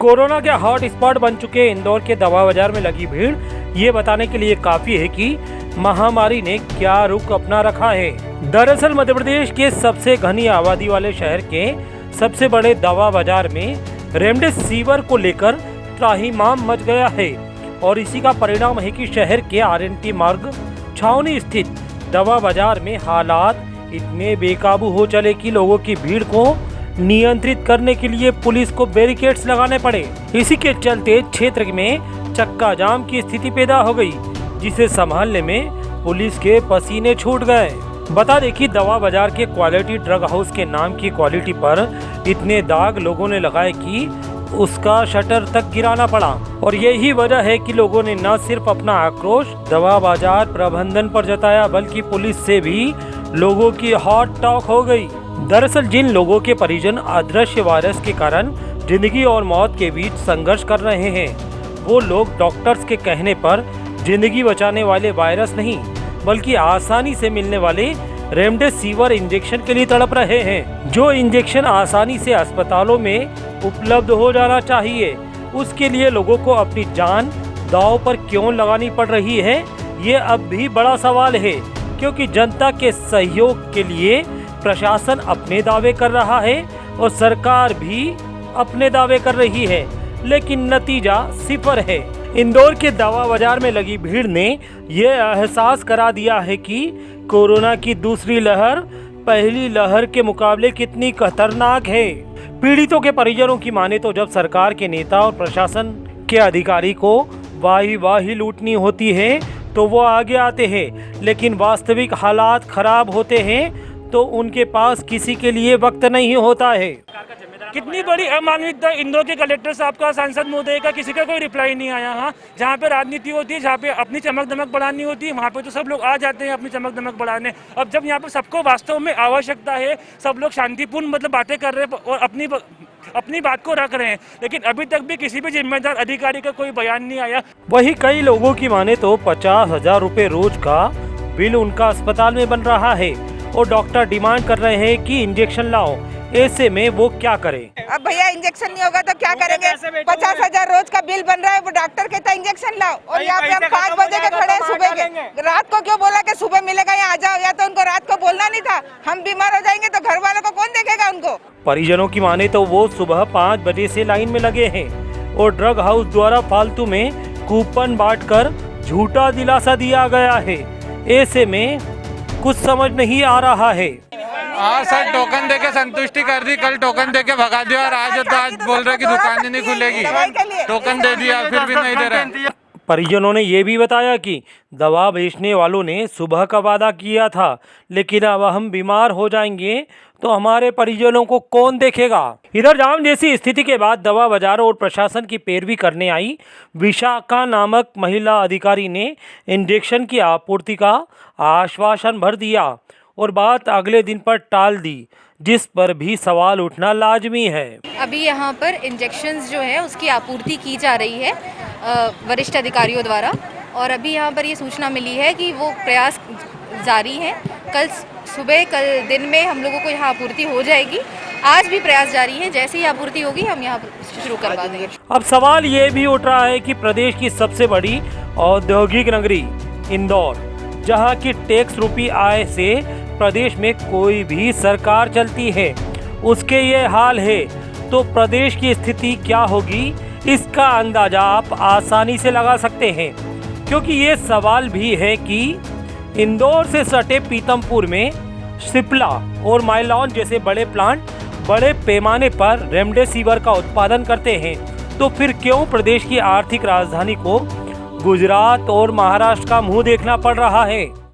Corona के hot spot बन चुके इंदौर के दवा बाजार में लगी भीड़ ये बताने के लिए काफी है कि महामारी ने क्या रुख अपना रखा है। दरअसल मध्य प्रदेश के सबसे घनी आबादी वाले शहर के सबसे बड़े दवा बाजार में रेमडेसिविर को लेकर त्राहिमाम मच गया है और इसी का परिणाम है कि शहर के आरएनटी मार्ग छावनी स्थित दवा बाजार में हालात इतने बेकाबू हो चले कि लोगों की भीड़ को नियंत्रित करने के लिए पुलिस को बैरिकेड्स लगाने पड़े। इसी के चलते क्षेत्र में चक्का जाम की स्थिति पैदा हो गई, जिसे संभालने में पुलिस के पसीने छूट गए। बता दें कि दवा बाजार के क्वालिटी ड्रग हाउस के नाम की क्वालिटी पर इतने दाग लोगों ने लगाए कि उसका शटर तक गिराना पड़ा और यही वजह है कि लोगों ने न सिर्फ अपना आक्रोश दवा बाजार प्रबंधन पर जताया बल्कि पुलिस से भी लोगों की हॉट टॉक हो गई। दरअसल जिन लोगों के परिजन अदृश्य वायरस के कारण जिंदगी और मौत के बीच संघर्ष कर रहे हैं, वो लोग डॉक्टर्स के कहने पर जिंदगी बचाने वाले वायरस नहीं बल्कि आसानी से मिलने वाले रेमडेसिविर इंजेक्शन के लिए तड़प रहे हैं, जो इंजेक्शन आसानी से अस्पतालों में उपलब्ध हो जाना चाहिए। उसके लिए लोगों को अपनी जान दांव पर क्यों लगानी पड़ रही है, ये अब भी बड़ा सवाल है, क्योंकि जनता के सहयोग के लिए प्रशासन अपने दावे कर रहा है और सरकार भी अपने दावे कर रही है, लेकिन नतीजा सिफर है। इंदौर के दवा बाजार में लगी भीड़ ने यह एहसास करा दिया है कि कोरोना की दूसरी लहर पहली लहर के मुकाबले कितनी खतरनाक है। पीड़ितों के परिजनों की माने तो जब सरकार के नेता और प्रशासन के अधिकारी को वाही लूटनी होती है तो वो आगे आते हैं, लेकिन वास्तविक हालात खराब होते हैं तो उनके पास किसी के लिए वक्त नहीं होता है। कितनी बड़ी अमानविकता इंदौर के कलेक्टर साहब का, सांसद महोदय का, किसी का कोई रिप्लाई नहीं आया। हाँ, जहाँ पे राजनीति होती है, जहाँ पे अपनी चमक दमक बढ़ानी होती है, वहाँ पे तो सब लोग आ जाते हैं अपनी चमक दमक बढ़ाने। अब जब यहाँ पे सबको वास्तव में आवश्यकता है, सब लोग शांतिपूर्ण बातें कर रहे हैं और अपनी बात को रख रहे हैं, लेकिन अभी तक भी किसी भी जिम्मेदार अधिकारी का कोई बयान नहीं आया। वही कई लोगों की माने तो 50,000 रुपए रोज का बिल उनका अस्पताल में बन रहा है और डॉक्टर डिमांड कर रहे हैं कि इंजेक्शन लाओ। ऐसे में वो क्या करें? अब भैया इंजेक्शन नहीं होगा तो क्या करेंगे? 50,000 रोज का बिल बन रहा है, वो डॉक्टर कहता है इंजेक्शन लाओ और यहाँ पे हम 5 बजे के खड़े हैं सुबह के। रात को क्यों बोला कि सुबह मिलेगा यहाँ आ जाओ, या तो उनको रात को बोलना नहीं था? हम बीमार हो जाएंगे तो घर वालों को कौन देखेगा उनको? परिजनों की माने तो वो सुबह 5 बजे से लाइन में लगे हैं और ड्रग हाउस द्वारा फालतू में कूपन बांटकर झूठा दिलासा दिया गया है। ऐसे में कुछ समझ नहीं आ रहा है। हाँ सर, टोकन देके संतुष्टि कर दी, कल टोकन देके भगा दिया और आज तो आज बोल रहे कि दुकान ही नहीं खुलेगी। टोकन दे दिया फिर भी नहीं दे रहे। परिजनों ने ये भी बताया कि दवा बेचने वालों ने सुबह का वादा किया था, लेकिन अब हम बीमार हो जाएंगे तो हमारे परिजनों को कौन देखेगा। इधर जाम जैसी स्थिति के बाद दवा बाजार और प्रशासन की पैरवी करने आई विशाखा नामक महिला अधिकारी ने इंजेक्शन की आपूर्ति का आश्वासन भर दिया और बात अगले दिन पर टाल दी, जिस पर भी सवाल उठना लाजमी है। अभी यहाँ पर इंजेक्शन्स जो है उसकी आपूर्ति की जा रही है वरिष्ठ अधिकारियों द्वारा, और अभी यहाँ पर ये सूचना मिली है कि वो प्रयास जारी है। कल दिन में हम लोगों को यहाँ आपूर्ति हो जाएगी। आज भी प्रयास जारी है, जैसे ही आपूर्ति होगी हम यहाँ शुरू करवा देंगे। अब सवाल ये भी उठ रहा है कि प्रदेश की सबसे बड़ी औद्योगिक नगरी इंदौर, जहाँ की टैक्स रूपी आय से प्रदेश में कोई भी सरकार चलती है, उसके ये हाल है तो प्रदेश की स्थिति क्या होगी इसका अंदाजा आप आसानी से लगा सकते हैं। क्योंकि ये सवाल भी है कि इंदौर से सटे पीतमपुर में सिप्ला और माइलॉन जैसे बड़े प्लांट बड़े पैमाने पर रेमडेसिविर का उत्पादन करते हैं, तो फिर क्यों प्रदेश की आर्थिक राजधानी को गुजरात और महाराष्ट्र का मुंह देखना पड़ रहा है।